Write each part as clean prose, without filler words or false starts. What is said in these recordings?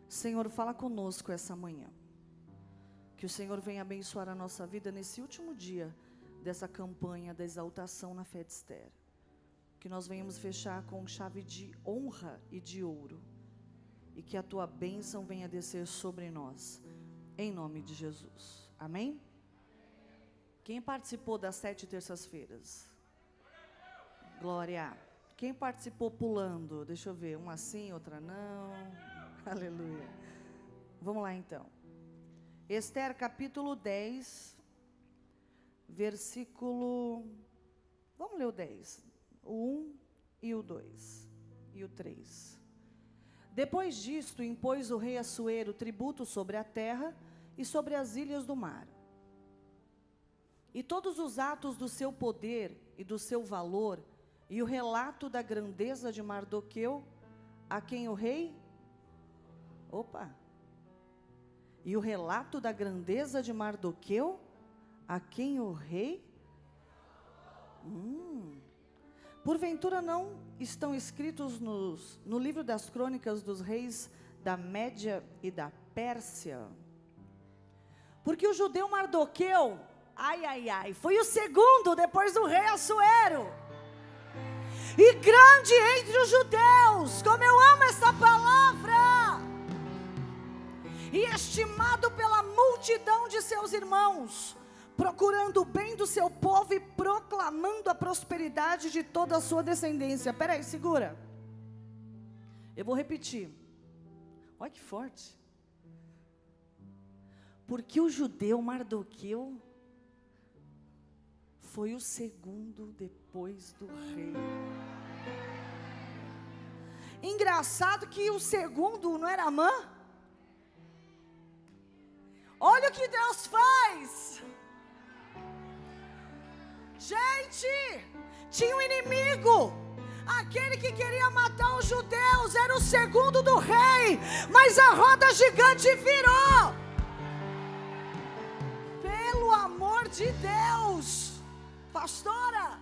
Senhor, fala conosco essa manhã. Que o Senhor venha abençoar a nossa vida nesse último dia dessa campanha da exaltação na fé de Esther. Que nós venhamos fechar com chave de honra e de ouro. E que a tua bênção venha descer sobre nós. Em nome de Jesus. Amém? Quem participou das 7 terças-feiras? Glória. Quem participou pulando? Deixa eu ver. Uma sim, outra não. Aleluia. Vamos lá então. Esther capítulo 10, versículo... Vamos ler o 10. O 1 e o 2 e o 3. Depois disto, impôs o rei Assuero tributo sobre a terra e sobre as ilhas do mar. E todos os atos do seu poder e do seu valor, e o relato da grandeza de Mardoqueu, a quem o rei... E o relato da grandeza de Mardoqueu, a quem o rei... Porventura não estão escritos no livro das crônicas dos reis da Média e da Pérsia? Porque o judeu Mardoqueu, foi o segundo depois do rei Assuero. E grande entre os judeus, como eu amo essa palavra, e estimado pela multidão de seus irmãos, procurando o bem do seu povo e proclamando a prosperidade de toda a sua descendência. Peraí, segura. Eu vou repetir. Olha que forte. Porque o judeu Mardoqueu foi o segundo depois do rei. Engraçado que o segundo não era Amã? Olha o que Deus faz. Gente, tinha um inimigo, aquele que queria matar os judeus, era o segundo do rei, mas a roda gigante virou. Pelo amor de Deus, pastora,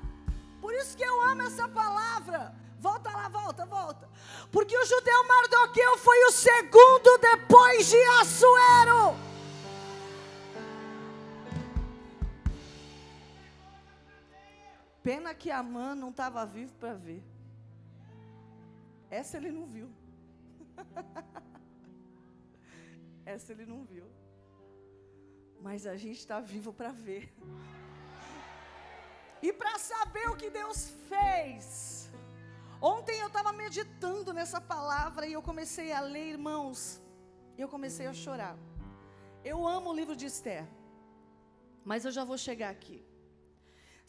por isso que eu amo essa palavra. Volta lá, volta. Porque o judeu Mardoqueu foi o segundo depois de Assuero. Pena que Amã não estava vivo para ver. Essa ele não viu. Essa ele não viu. Mas a gente está vivo para ver. E para saber o que Deus fez. Ontem eu estava meditando nessa palavra e eu comecei a ler, irmãos. E eu comecei a chorar. Eu amo o livro de Esther. Mas eu já vou chegar aqui.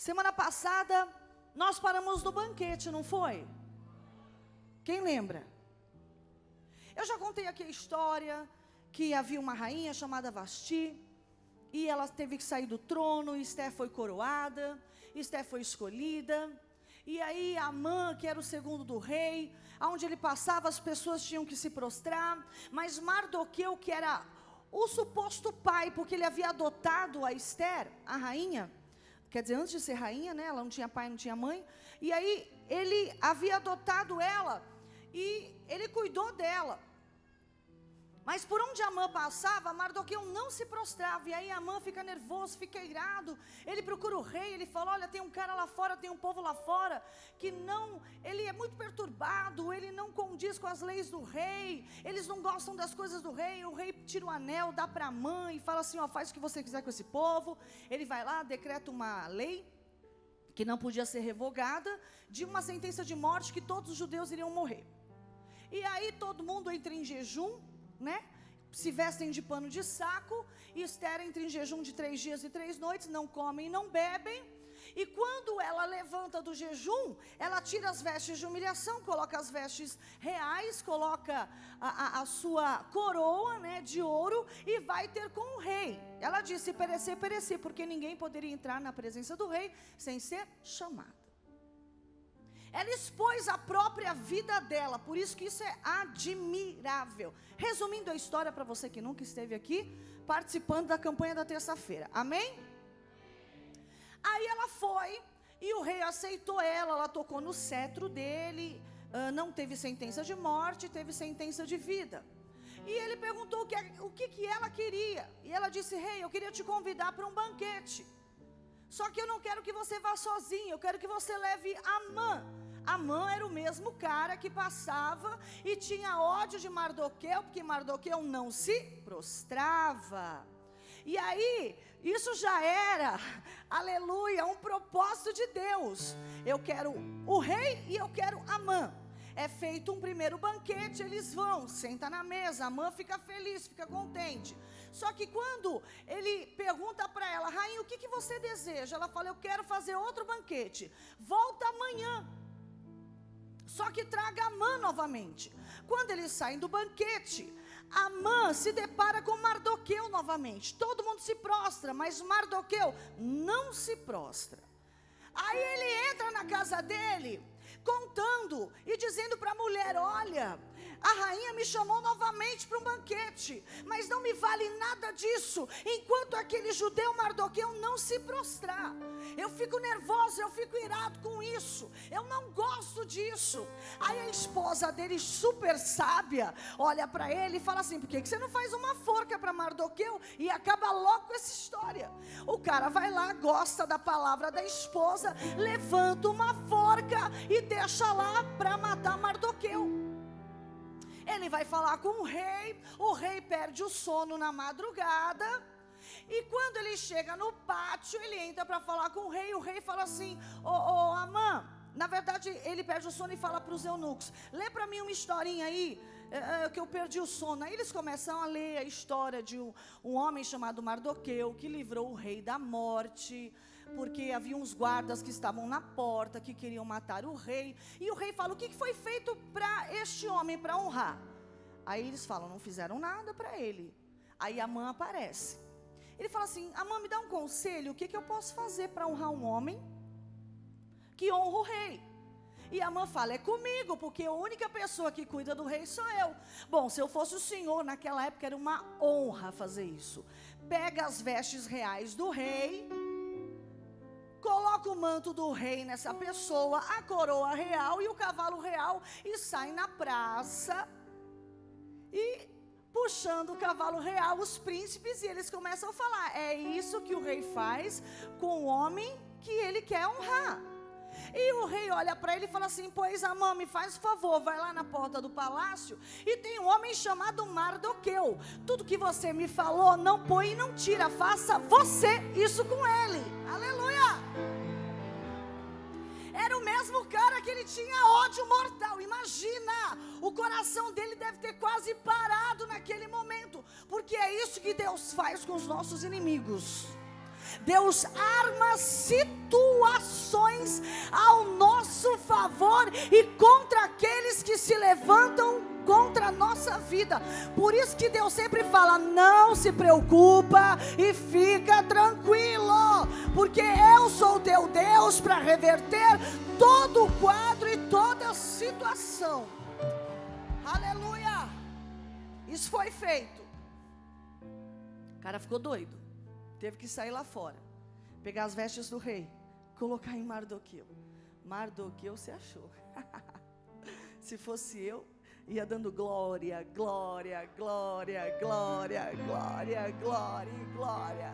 Semana passada, nós paramos no banquete, não foi? Quem lembra? Eu já contei aqui a história, que havia uma rainha chamada Vasti, e ela teve que sair do trono, e Esther foi coroada, Esther foi escolhida, e aí Amã, que era o segundo do rei, aonde ele passava as pessoas tinham que se prostrar, mas Mardoqueu, que era o suposto pai, porque ele havia adotado a Esther, a rainha, quer dizer, antes de ser rainha, né, ela não tinha pai, não tinha mãe. E aí, ele havia adotado ela. E ele cuidou dela. Mas por onde Amã passava, Mardoqueu não se prostrava. E aí Amã fica nervoso, fica irado. Ele procura o rei, ele fala, olha, tem um cara lá fora, tem um povo lá fora, que não, ele é muito perturbado, ele não condiz com as leis do rei, eles não gostam das coisas do rei. O rei tira o anel, dá para Amã e fala assim, ó, faz o que você quiser com esse povo. Ele vai lá, decreta uma lei, que não podia ser revogada, de uma sentença de morte, que todos os judeus iriam morrer. E aí todo mundo entra em jejum, né? Se vestem de pano de saco, e Esther entra em jejum de 3 dias e 3 noites, não comem e não bebem. E quando ela levanta do jejum, ela tira as vestes de humilhação, coloca as vestes reais, coloca a sua coroa, né, de ouro, e vai ter com o rei. Ela disse, perecer, perecer, porque ninguém poderia entrar na presença do rei sem ser chamada. Ela expôs a própria vida dela, por isso que isso é admirável. Resumindo a história para você que nunca esteve aqui, participando da campanha da terça-feira, amém? Aí ela foi, e o rei aceitou ela tocou no cetro dele, não teve sentença de morte, teve sentença de vida. E ele perguntou o que ela queria. E ela disse: rei, eu queria te convidar para um banquete. Só que eu não quero que você vá sozinho, eu quero que você leve Amã. Amã era o mesmo cara que passava e tinha ódio de Mardoqueu, porque Mardoqueu não se prostrava. E aí, isso já era, aleluia, um propósito de Deus. Eu quero o rei e eu quero Amã. É feito um primeiro banquete, eles vão, senta na mesa, Amã fica feliz, fica contente. Só que quando ele pergunta para ela: rainha, o que você deseja? Ela fala: eu quero fazer outro banquete, volta amanhã. Só que traga Amã novamente. Quando eles saem do banquete, Amã se depara com Mardoqueu novamente. Todo mundo se prostra, mas Mardoqueu não se prostra. Aí ele entra na casa dele, contando e dizendo para a mulher: olha, a rainha me chamou novamente para um banquete, mas não me vale nada disso, enquanto aquele judeu Mardoqueu não se prostrar. Eu fico nervosa, eu fico irado com isso, eu não gosto disso. Aí a esposa dele, super sábia, olha para ele e fala assim: por que você não faz uma forca para Mardoqueu e acaba logo com essa história? O cara vai lá, gosta da palavra da esposa, levanta uma forca e deixa lá para matar Mardoqueu. Ele vai falar com o rei perde o sono na madrugada. E quando ele chega no pátio, ele entra para falar com o rei fala assim: ô Amã, na verdade ele perde o sono e fala para os eunucos: lê para mim uma historinha aí, que eu perdi o sono. Aí eles começam a ler a história de um homem chamado Mardoqueu, que livrou o rei da morte, porque havia uns guardas que estavam na porta, que queriam matar o rei. E o rei fala: o que foi feito para este homem, para honrar? Aí eles falam: não fizeram nada para ele. Aí Amã aparece. Ele fala assim: Amã, me dá um conselho, o que eu posso fazer para honrar um homem que honra o rei? E Amã fala: é comigo, porque a única pessoa que cuida do rei sou eu. Bom, se eu fosse o senhor, naquela época era uma honra fazer isso. Pega as vestes reais do rei, coloca o manto do rei nessa pessoa, a coroa real e o cavalo real, e sai na praça, e puxando o cavalo real, os príncipes, e eles começam a falar: é isso que o rei faz com o homem que ele quer honrar. E o rei olha para ele e fala assim: pois Amã, me faz um favor, vai lá na porta do palácio e tem um homem chamado Mardoqueu. Tudo que você me falou, não põe e não tira, faça você isso com ele. Aleluia! Era o mesmo cara que ele tinha ódio mortal. Imagina, o coração dele deve ter quase parado naquele momento, porque é isso que Deus faz com os nossos inimigos. Deus arma situações ao nosso favor e contra aqueles que se levantam contra a nossa vida. Por isso que Deus sempre fala: não se preocupa e fica tranquilo, porque eu sou teu Deus para reverter todo o quadro e toda a situação. Aleluia! Isso foi feito. O cara ficou doido, teve que sair lá fora, pegar as vestes do rei, colocar em Mardoqueu. Mardoqueu se achou. Se fosse eu, ia dando glória, glória, glória, glória, glória, glória, glória.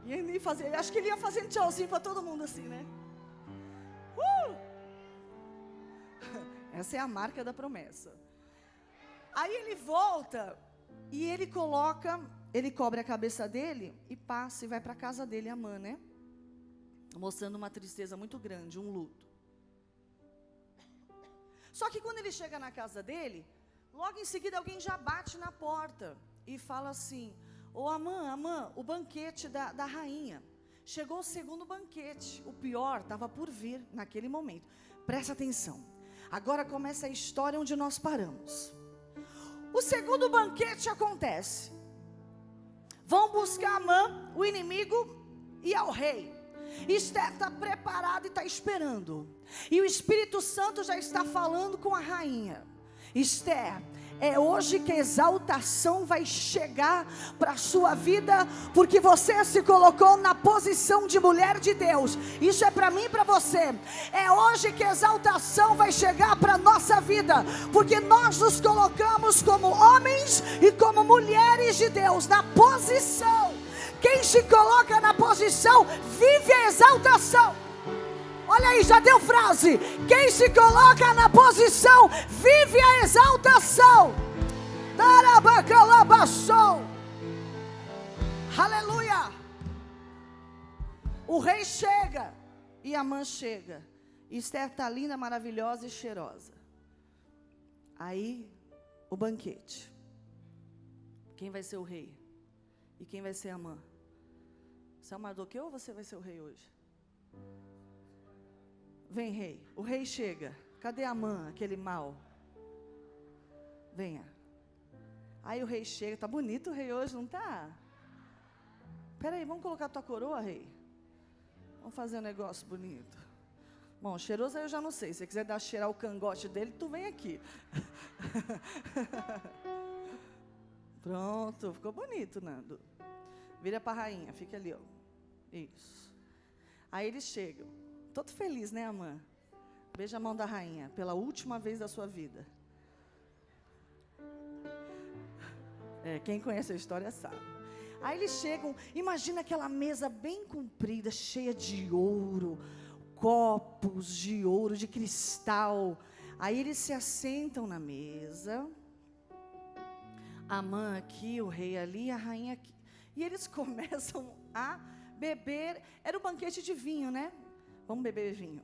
E ele ia fazer, acho que ele ia fazendo tchauzinho para todo mundo assim, né? Essa é a marca da promessa. Aí ele volta e ele cobre a cabeça dele e passa e vai para a casa dele, Amã, né? Mostrando uma tristeza muito grande, um luto. Só que quando ele chega na casa dele, logo em seguida alguém já bate na porta e fala assim: ô Amã, o banquete da rainha. Chegou o segundo banquete, o pior estava por vir naquele momento. Presta atenção, agora começa a história onde nós paramos. O segundo banquete acontece. Vão buscar Amã, o inimigo, e ao rei. Esther está preparada e está esperando. E o Espírito Santo já está falando com a rainha: Esther, É hoje que a exaltação vai chegar para a sua vida, porque você se colocou na posição de mulher de Deus. Isso é para mim e para você. É hoje que a exaltação vai chegar para a nossa vida, porque nós nos colocamos como homens e como mulheres de Deus, na posição. Quem se coloca na posição, vive a exaltação. Olha aí, já deu frase. Quem se coloca na posição, vive a exaltação. Darabacalabaçou. Aleluia. O rei chega e Amã chega. Esther está linda, maravilhosa e cheirosa. Aí, o banquete. Quem vai ser o rei? E quem vai ser Amã? Você é o Mardoqueu ou você vai ser o rei hoje? Vem, rei. O rei chega. Cadê Amã, aquele mal? Venha. Aí o rei chega. Tá bonito o rei hoje, não tá? Peraí, vamos colocar a tua coroa, rei? Vamos fazer um negócio bonito. Bom, cheiroso aí eu já não sei. Se você quiser cheirar o cangote dele, tu vem aqui. Pronto, ficou bonito, Nando. Vira pra rainha, fica ali, ó. Isso. Aí eles chegam. Todo feliz, né, Amã? Beija a mão da rainha, pela última vez da sua vida. Quem conhece a história sabe. Aí eles chegam, imagina aquela mesa bem comprida, cheia de ouro, copos de ouro, de cristal. Aí eles se assentam na mesa. Amã aqui, o rei ali, a rainha aqui. E eles começam a beber. Era um banquete de vinho, né? Vamos beber vinho.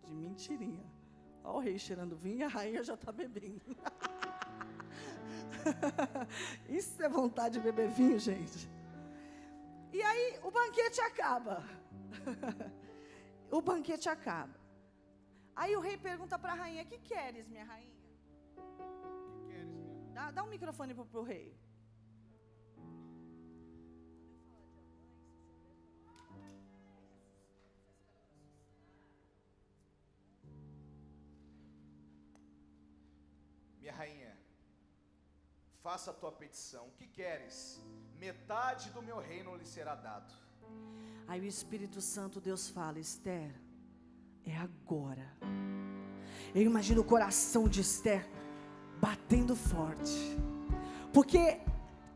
De mentirinha. Olha o rei cheirando vinho e a rainha já está bebendo. Isso é vontade de beber vinho, gente. E aí o banquete acaba. O banquete acaba. Aí o rei pergunta para a rainha: que queres, minha rainha? Que queres, minha? Dá um microfone pro rei. Minha rainha, faça a tua petição. O que queres? Metade do meu reino lhe será dado. Aí o Espírito Santo, Deus fala: Esther, é agora. Eu imagino o coração de Esther batendo forte, porque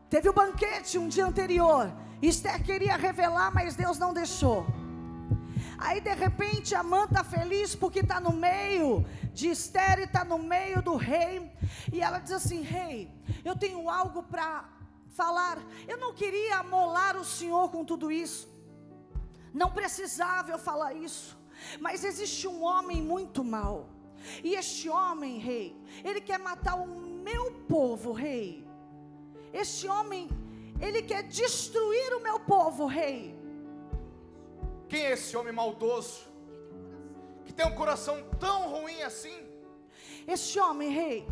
teve o banquete um dia anterior. Esther queria revelar, mas Deus não deixou. Aí de repente Amã está feliz porque está no meio de Esther e está no meio do rei. E ela diz assim: rei, eu tenho algo para falar. Eu não queria amolar o senhor com tudo isso. Não precisava eu falar isso. Mas existe um homem muito mau. E este homem, rei, ele quer matar o meu povo, rei. Este homem, ele quer destruir o meu povo, rei. Quem é esse homem maldoso, que tem um coração tão ruim assim? Este homem, rei,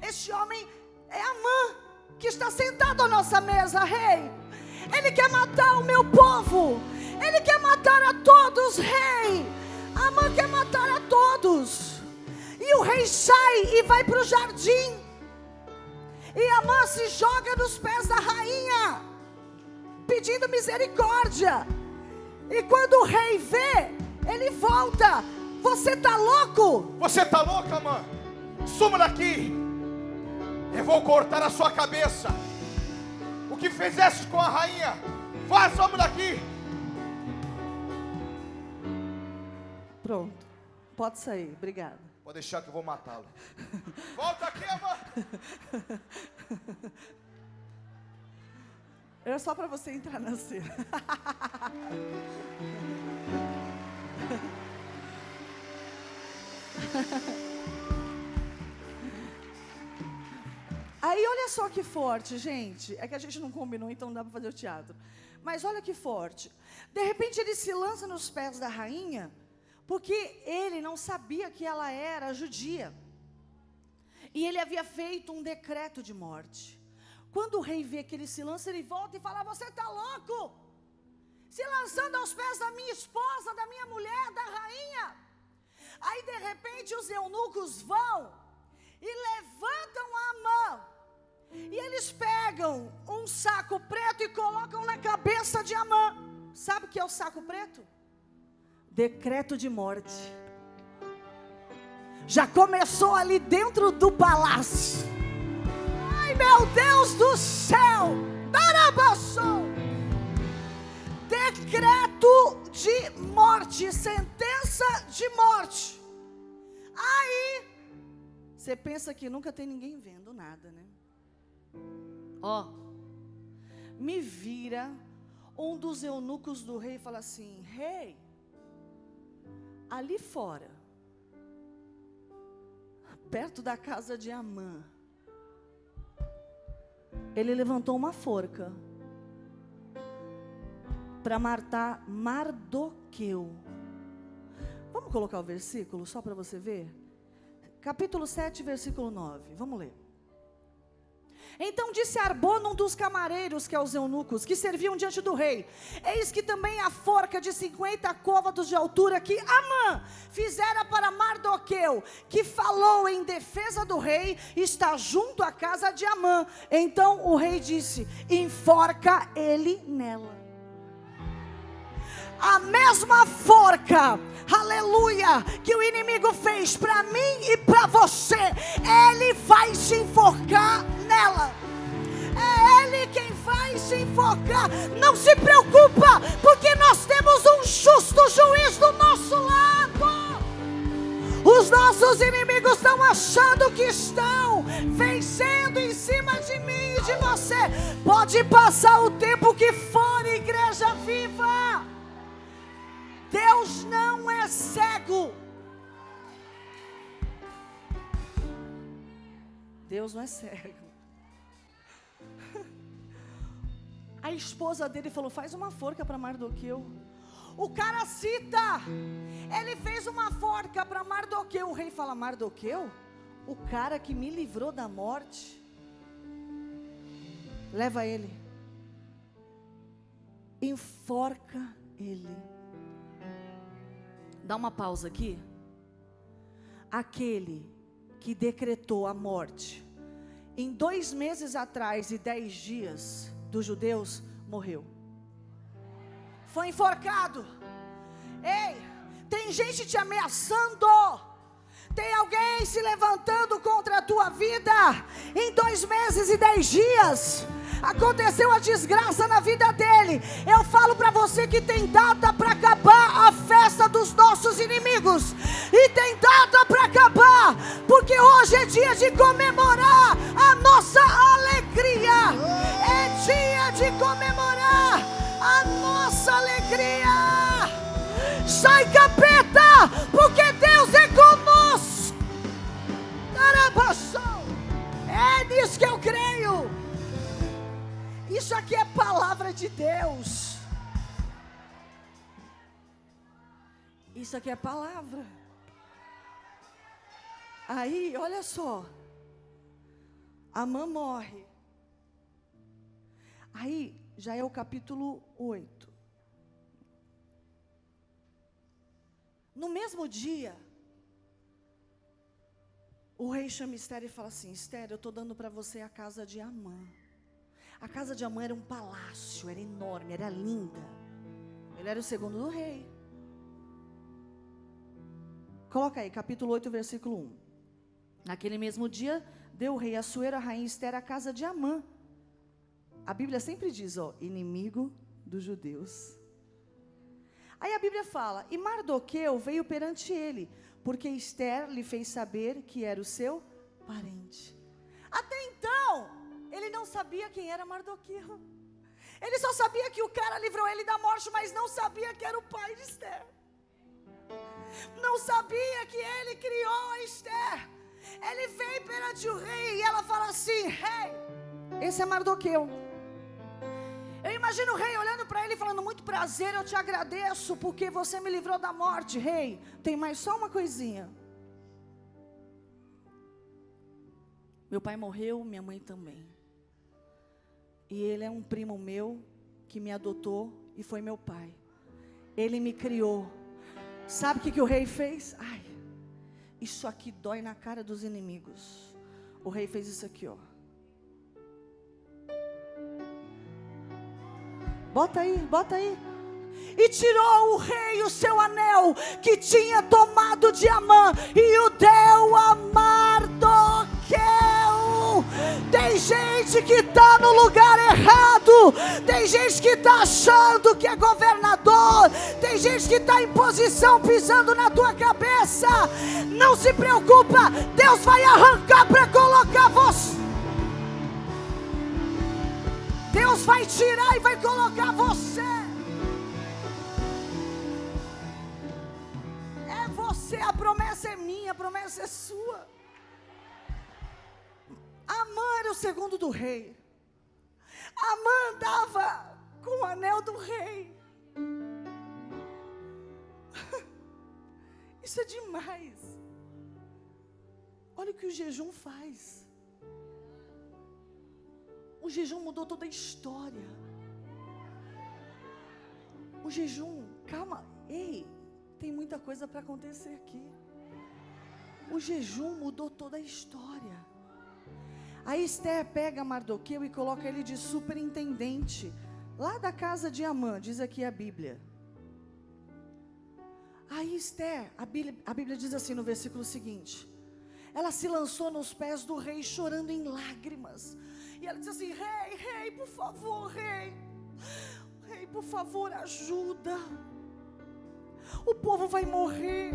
este homem é Amã, que está sentado à nossa mesa, rei. Ele quer matar o meu povo. Ele quer matar a todos, rei. Amã quer matar a todos. E o rei sai e vai para o jardim. E Amã se joga nos pés da rainha, pedindo misericórdia. E quando o rei vê, ele volta. Você está louco? Você está louca, Amã? Suma daqui. Eu vou cortar a sua cabeça. O que fizeste com a rainha, vamos daqui. Pronto, pode sair, obrigada. Pode deixar que eu vou matá-lo. Volta aqui, Amã. Era só para você entrar na cena. Aí olha só que forte, gente. É que a gente não combinou, então não dá para fazer o teatro. Mas olha que forte. De repente ele se lança nos pés da rainha, porque ele não sabia que ela era judia. E ele havia feito um decreto de morte. Quando o rei vê que ele se lança, ele volta e fala: você está louco? Se lançando aos pés da minha esposa, da minha mulher, da rainha. Aí de repente os eunucos vão e levantam Amã. E eles pegam um saco preto e colocam na cabeça de Amã. Sabe o que é o saco preto? Decreto de morte. Já começou ali dentro do palácio. Ai, meu Deus do céu! Darabassou! Decreto de morte, sentença de morte. Aí, você pensa que nunca tem ninguém vendo nada, né? Ó, me vira um dos eunucos do rei e fala assim: rei, ali fora, perto da casa de Amã, ele levantou uma forca para matar Mardoqueu. Vamos colocar o versículo só para você ver? Capítulo 7, versículo 9. Vamos ler. Então disse Arbona, um dos camareiros, que é os eunucos, que serviam diante do rei: eis que também a forca de 50 côvados de altura que Amã fizera para Mardoqueu, que falou em defesa do rei, está junto à casa de Amã. Então o rei disse: enforca ele nela. A mesma forca, aleluia, que o inimigo fez para mim e para você, ele vai se enforcar nela. É ele quem vai se enforcar. Não se preocupa, porque nós temos um justo juiz do nosso lado. Os nossos inimigos estão achando que estão vencendo em cima de mim e de você. Pode passar o tempo que for, igreja viva. Deus não é cego. Deus não é cego. A esposa dele falou: faz uma forca para Mardoqueu. O cara cita, ele fez uma forca para Mardoqueu. O rei fala: Mardoqueu, o cara que me livrou da morte, leva ele, enforca ele. Dá uma pausa aqui. Aquele que decretou a morte em 2 meses atrás e 10 dias dos judeus, morreu. Foi enforcado. Ei, tem gente te ameaçando. Tem alguém se levantando contra a tua vida. Em 2 meses e 10 dias aconteceu a desgraça na vida dele. Eu falo para você que tem data para acabar a festa dos nossos inimigos. E tem data para acabar, porque hoje é dia de comemorar a nossa alegria. É dia de comemorar a nossa alegria. Sai, capeta, porque Deus é conosco. É nisso que eu creio. Isso aqui é palavra de Deus. Isso aqui é palavra. Aí, olha só. Amã morre. Aí, já é o capítulo 8. No mesmo dia, o rei chama Esther e fala assim: Esther, eu estou dando para você a casa de Amã. A casa de Amã era um palácio, era enorme, era linda. Ele era o segundo do rei. Coloca aí, capítulo 8, versículo 1. Naquele mesmo dia, deu o rei Assuero, a rainha Esther, a casa de Amã. A Bíblia sempre diz, inimigo dos judeus. Aí a Bíblia fala: e Mardoqueu veio perante ele, porque Esther lhe fez saber que era o seu parente. Até então, ele não sabia quem era Mardoqueu. Ele só sabia que o cara livrou ele da morte, mas não sabia que era o pai de Esther. Não sabia que ele criou a Esther. Ele veio perante o rei e ela fala assim: rei, esse é Mardoqueu. Eu imagino o rei olhando para ele e falando: muito prazer, eu te agradeço porque você me livrou da morte. Rei, tem mais só uma coisinha. Meu pai morreu, minha mãe também. E ele é um primo meu que me adotou e foi meu pai. Ele me criou. Sabe o que o rei fez? Isso aqui dói na cara dos inimigos. O rei fez isso aqui, ó. Bota aí, bota aí. E tirou o rei o seu anel que tinha tomado de Amã e o deu a Mardoqueu. Tem gente que está no lugar errado. Tem gente que está achando que é governador. Tem gente que está em posição pisando na tua cabeça. Não se preocupa, Deus vai arrancar para colocar você. Deus vai tirar e vai colocar você. É você, a promessa é minha, a promessa é sua. Amã era o segundo do rei. Amã andava com o anel do rei. Isso é demais. Olha o que o jejum faz. O jejum mudou toda a história. O jejum, calma, ei, tem muita coisa para acontecer aqui. O jejum mudou toda a história. Aí Esther pega Mardoqueu e coloca ele de superintendente, lá da casa de Amã, diz aqui a Bíblia. Aí Esther, a Bíblia diz assim no versículo seguinte: ela se lançou nos pés do rei chorando em lágrimas. E ela disse assim: rei, por favor, rei, por favor, ajuda. O povo vai morrer.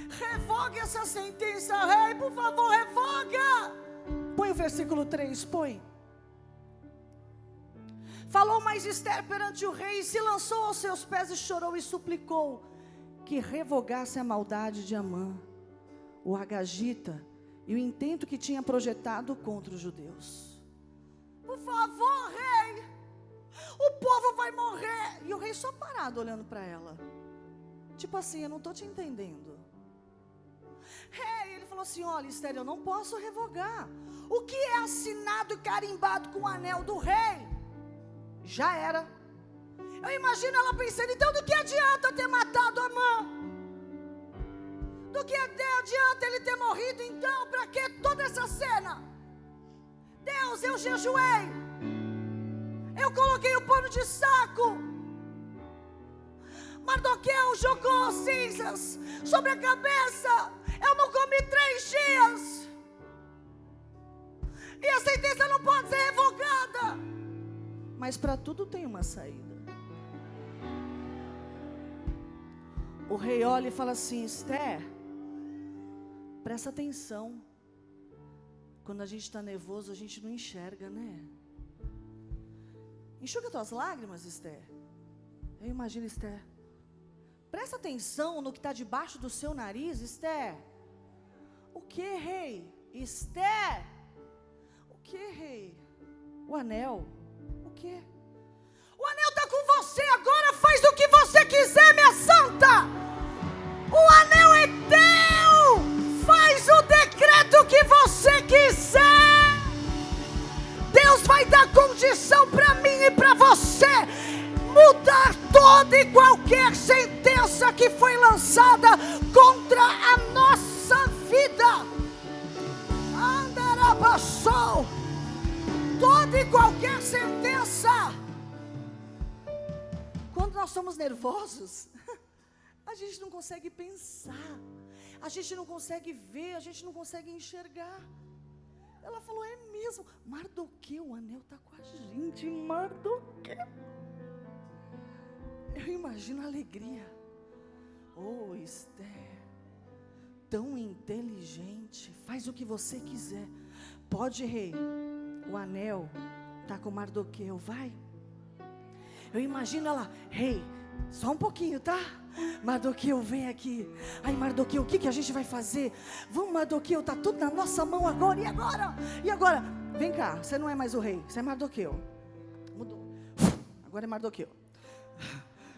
Revogue essa sentença, rei, por favor, revoga. Põe o versículo 3, põe. Falou mais Esther perante o rei, e se lançou aos seus pés e chorou e suplicou que revogasse a maldade de Amã, o Agagita, e o intento que tinha projetado contra os judeus. Por favor, rei, o povo vai morrer. E o rei só parado olhando para ela, tipo assim: eu não estou te entendendo. Rei, ele falou assim: olha, Esther, eu não posso revogar. O que é assinado e carimbado com o anel do rei, já era. Eu imagino ela pensando: então do que adianta ter matado Amã? Do que adianta ele ter morrido? Então, para que toda essa cena? Deus, eu jejuei, eu coloquei o pano de saco, Mardoqueu jogou cinzas sobre a cabeça, eu não comi 3 dias, e a sentença não pode ser revogada. Mas para tudo tem uma saída. O rei olha e fala assim: Esther, presta atenção. Quando a gente está nervoso, a gente não enxerga, né? Enxuga tuas lágrimas, Esther. Eu imagino, Esther. Presta atenção no que está debaixo do seu nariz, Esther. O que, rei? Esther. O que, rei? O anel. O que? O anel está com você agora, faz o que você quiser, minha santa. O anel é teu. Faz o decreto que você quiser. Deus vai dar condição para mim e para você mudar toda e qualquer sentença que foi lançada contra a nossa vida. Andarabassou. Toda e qualquer sentença. Quando nós somos nervosos, a gente não consegue pensar, a gente não consegue ver, a gente não consegue enxergar. Ela falou: é mesmo, Mardoqueu, o anel está com a gente, Mardoqueu. Eu imagino a alegria. Oh, Esther, tão inteligente, faz o que você quiser. Pode, rei, o anel está com Mardoqueu, vai. Eu imagino ela: rei, só um pouquinho, tá? Mardoqueu, vem aqui. Ai, Mardoqueu, o que a gente vai fazer? Vamos, Mardoqueu, tá tudo na nossa mão agora. E agora? E agora? Vem cá, você não é mais o rei, você é Mardoqueu. Mudou. Agora é Mardoqueu.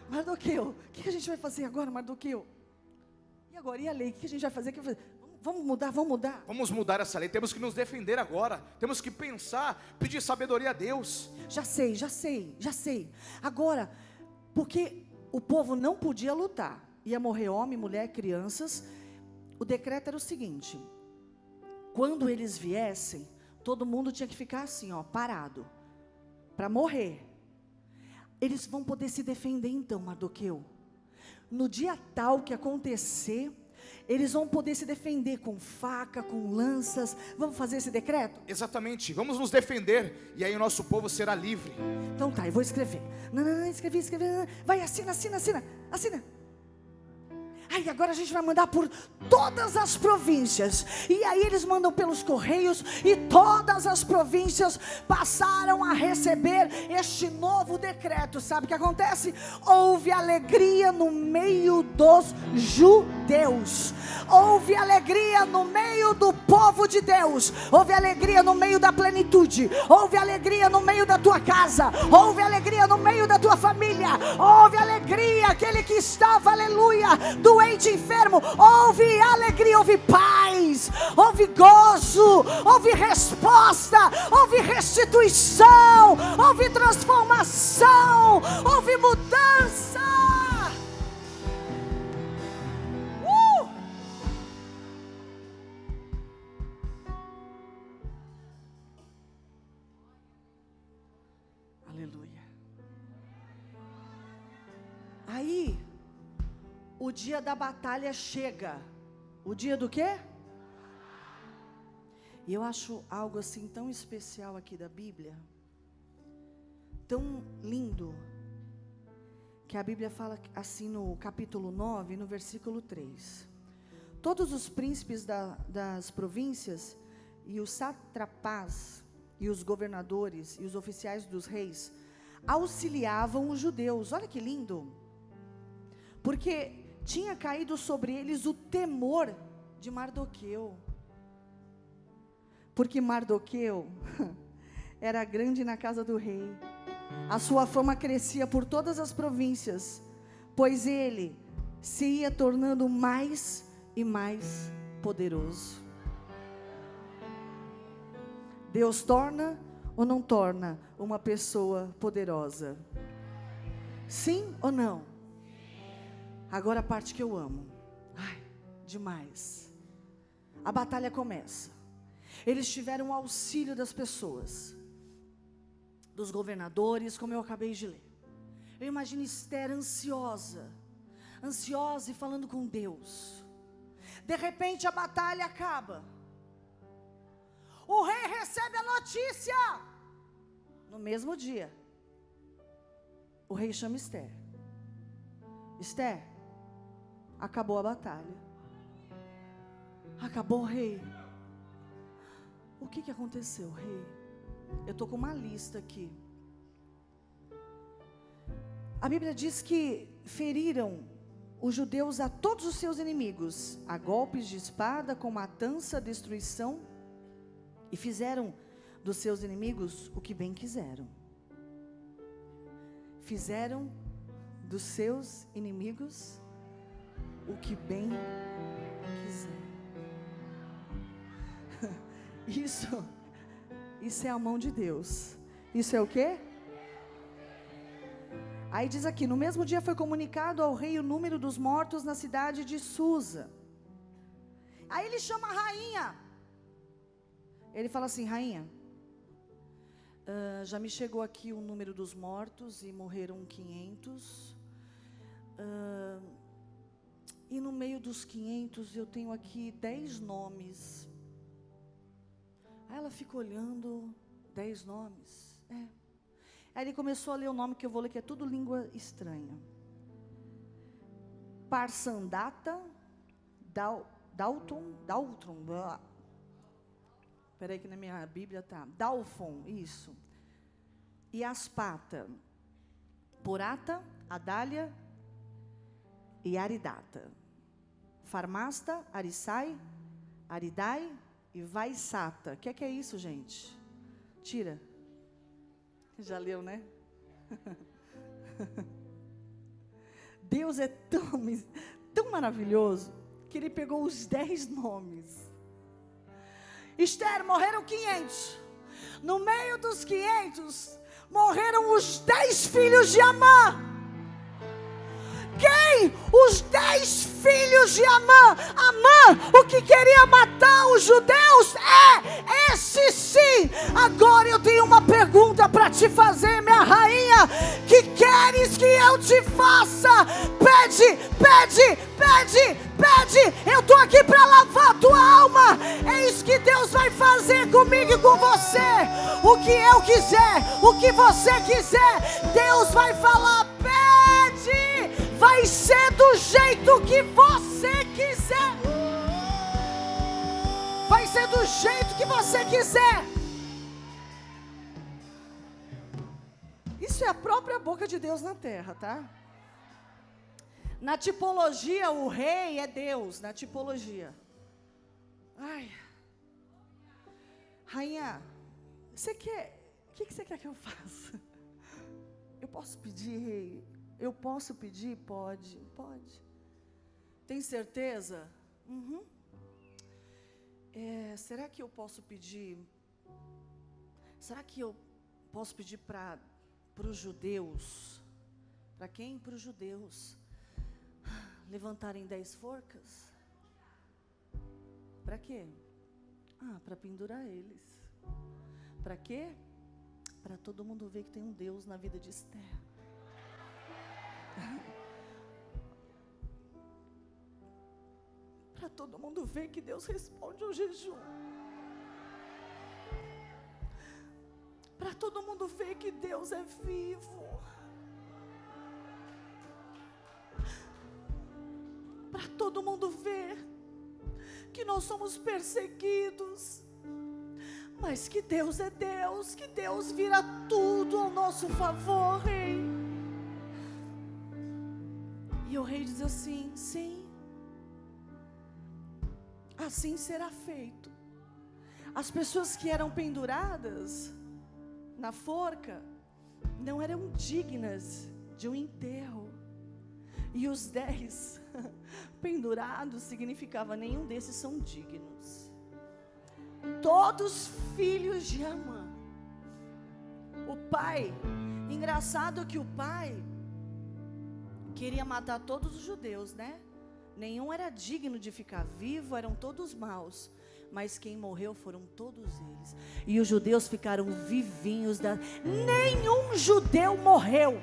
Mardoqueu, o que a gente vai fazer agora, Mardoqueu? E agora? E a lei? O que a gente vai fazer? Vamos mudar, vamos mudar. Vamos mudar essa lei, temos que nos defender agora. Temos que pensar, pedir sabedoria a Deus. Já sei. Agora, porque o povo não podia lutar. Ia morrer homem, mulher, crianças. o decreto era o seguinte: quando eles viessem, todo mundo tinha que ficar assim, ó, parado, para morrer. Eles vão poder se defender então, Mardoqueu. No dia tal que acontecer, eles vão poder se defender com faca, com lanças. Vamos fazer esse decreto? Exatamente, vamos nos defender, e aí o nosso povo será livre. Então tá, eu vou escrever. Não, escrevi. Vai, assina. Aí agora a gente vai mandar por todas as províncias. E aí eles mandam pelos correios, e todas as províncias passaram a receber este novo decreto. Sabe o que acontece? Houve alegria no meio dos judeus. Houve alegria no meio do povo de Deus. Houve alegria no meio da plenitude. Houve alegria no meio da tua casa. Houve alegria no meio da tua família. Houve alegria, aquele que estava, aleluia, doente, enfermo, houve alegria, houve paz, houve gozo, houve resposta, houve restituição, houve transformação, houve mudança. Aleluia. Aí o dia da batalha chega. O dia do quê? E eu acho algo assim tão especial aqui da Bíblia, tão lindo, que a Bíblia fala assim no capítulo 9, no versículo 3. Todos os príncipes das províncias, e os satrapás, e os governadores, e os oficiais dos reis, auxiliavam os judeus. Olha que lindo! Porque tinha caído sobre eles o temor de Mardoqueu. Porque Mardoqueu era grande na casa do rei. A sua fama crescia por todas as províncias, pois ele se ia tornando mais e mais poderoso. Deus torna ou não torna uma pessoa poderosa? Sim ou não? Agora a parte que eu amo. Ai, demais. A batalha começa. Eles tiveram o auxílio das pessoas, dos governadores, como eu acabei de ler. Eu imagino Esther ansiosa e falando com Deus. De repente a batalha acaba. O rei recebe a notícia. No mesmo dia, o rei chama Esther. Esther, acabou a batalha. Acabou, rei. O que aconteceu, rei? Eu estou com uma lista aqui. A Bíblia diz que feriram os judeus a todos os seus inimigos, a golpes de espada, com matança, destruição, e fizeram dos seus inimigos o que bem quiseram. Fizeram dos seus inimigos o que bem quiser. Isso é a mão de Deus. Isso é o quê? Aí diz aqui: no mesmo dia foi comunicado ao rei o número dos mortos na cidade de Susa. Aí ele chama a rainha. Ele fala assim: rainha, já me chegou aqui o número dos mortos e morreram 500. E no meio dos 500 eu tenho aqui 10 nomes. Aí ela fica olhando, 10 nomes. Aí ele começou a ler o nome que eu vou ler, que é tudo língua estranha. Parsandata, Dalton, peraí que na minha Bíblia tá, Dalfon, isso. E Aspata, Porata, Adália e Aridata. Farmasta, Arissai, Aridai e Vaisata. O que é isso, gente? Tira. Já leu, né? Deus é tão maravilhoso que Ele pegou os 10 nomes. Esther, morreram 500. No meio dos 500, morreram os 10 filhos de Amã. quem? Os 10 filhos de Amã. Amã, o que queria matar os judeus, esse sim. Agora eu tenho uma pergunta para te fazer, minha rainha. Que queres que eu te faça? Pede, pede, pede, pede. Eu estou aqui para lavar a tua alma. É isso que Deus vai fazer comigo e com você. O que eu quiser, o que você quiser, Deus vai falar, pede. Vai ser do jeito que você quiser. Vai ser do jeito que você quiser. Isso é a própria boca de Deus na terra, tá? Na tipologia, o rei é Deus, na tipologia. Ai. Rainha, você quer, o que você quer que eu faça? Eu posso pedir, rei? Eu posso pedir? Pode, pode. Tem certeza? Uhum. Será que eu posso pedir? Será que eu posso pedir para os judeus? Para quem? Para os judeus levantarem 10 forcas? Para quê? Para pendurar eles. Para quê? Para todo mundo ver que tem um Deus na vida de Esther. Para todo mundo ver que Deus responde ao jejum. Para todo mundo ver que Deus é vivo. Para todo mundo ver que nós somos perseguidos, mas que Deus é Deus, que Deus vira tudo ao nosso favor, rei. E o rei diz assim, sim, assim será feito. As pessoas que eram penduradas na forca não eram dignas de um enterro. E os 10 pendurados significava nenhum desses são dignos. Todos filhos de Amã. O pai, engraçado que o pai queria matar todos os judeus, né? Nenhum era digno de ficar vivo, eram todos maus. Mas quem morreu foram todos eles. E os judeus ficaram vivinhos. Nenhum judeu morreu.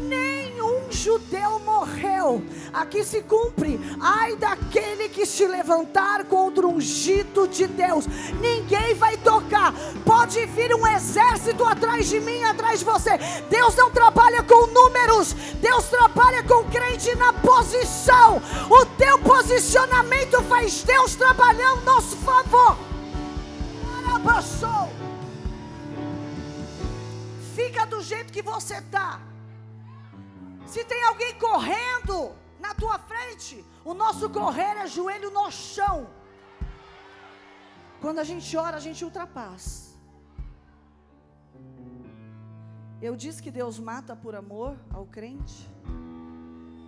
Nenhum judeu morreu. Aqui se cumpre: ai daquele que se levantar contra o ungido de Deus. Ninguém vai tocar. Pode vir um exército atrás de mim, atrás de você. Deus não trabalha com números. Deus trabalha com crente na posição. O teu posicionamento faz Deus trabalhar ao nosso favor. Fica do jeito que você está. Se tem alguém correndo na tua frente, o nosso correr é joelho no chão. Quando a gente ora, a gente ultrapassa. Eu disse que Deus mata por amor ao crente.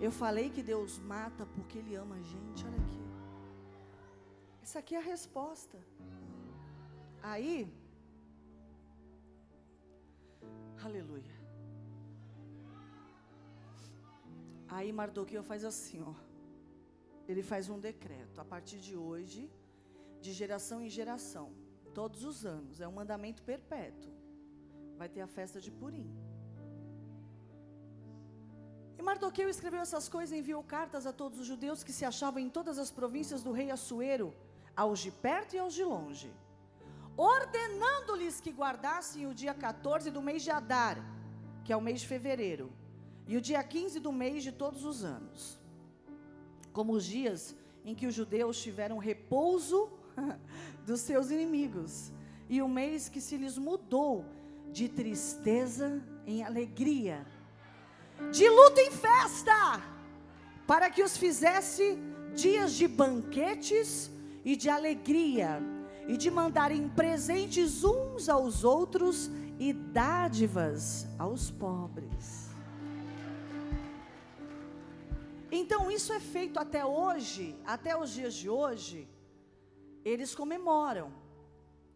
Eu falei que Deus mata porque Ele ama a gente. Olha aqui. Essa aqui é a resposta. Aí, aleluia. Aí Mardoqueu faz assim, ó. Ele faz um decreto. A partir de hoje, de geração em geração, todos os anos, é um mandamento perpétuo. Vai ter a festa de Purim. E Mardoqueu escreveu essas coisas e enviou cartas a todos os judeus que se achavam em todas as províncias do rei Assuero, aos de perto e aos de longe, ordenando-lhes que guardassem o dia 14 do mês de Adar, que é o mês de fevereiro, e o dia 15 do mês de todos os anos, como os dias em que os judeus tiveram repouso dos seus inimigos, e o mês que se lhes mudou de tristeza em alegria, de luto em festa, para que os fizesse dias de banquetes e de alegria, e de mandarem presentes uns aos outros e dádivas aos pobres. Então isso é feito até hoje, até os dias de hoje, eles comemoram.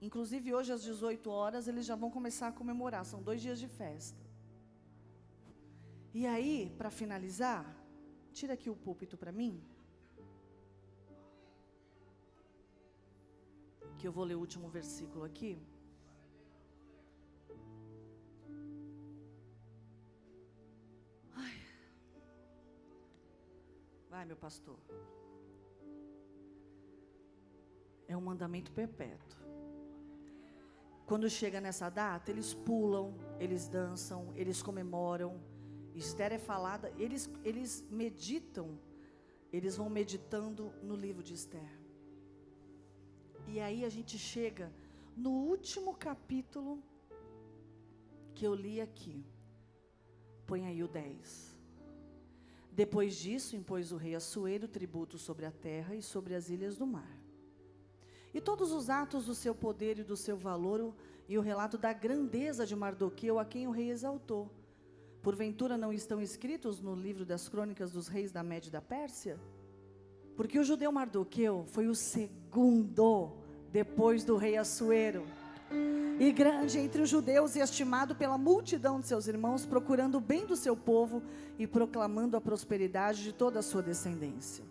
Inclusive hoje às 18 horas eles já vão começar a comemorar, são 2 dias de festa. E aí, para finalizar, tira aqui o púlpito para mim. Que eu vou ler o último versículo aqui. Ai. Vai, meu pastor. É um mandamento perpétuo. Quando chega nessa data, eles pulam, eles dançam, eles comemoram. Esther é falada, eles meditam, eles vão meditando no livro de Esther. E aí a gente chega no último capítulo que eu li aqui. Põe aí o 10. Depois disso, impôs o rei Assuero tributo sobre a terra e sobre as ilhas do mar. E todos os atos do seu poder e do seu valor, e o relato da grandeza de Mardoqueu, a quem o rei exaltou. Porventura não estão escritos no livro das crônicas dos reis da Média e da Pérsia? Porque o judeu Mardoqueu foi o segundo depois do rei Assuero, e grande entre os judeus e estimado pela multidão de seus irmãos, procurando o bem do seu povo e proclamando a prosperidade de toda a sua descendência.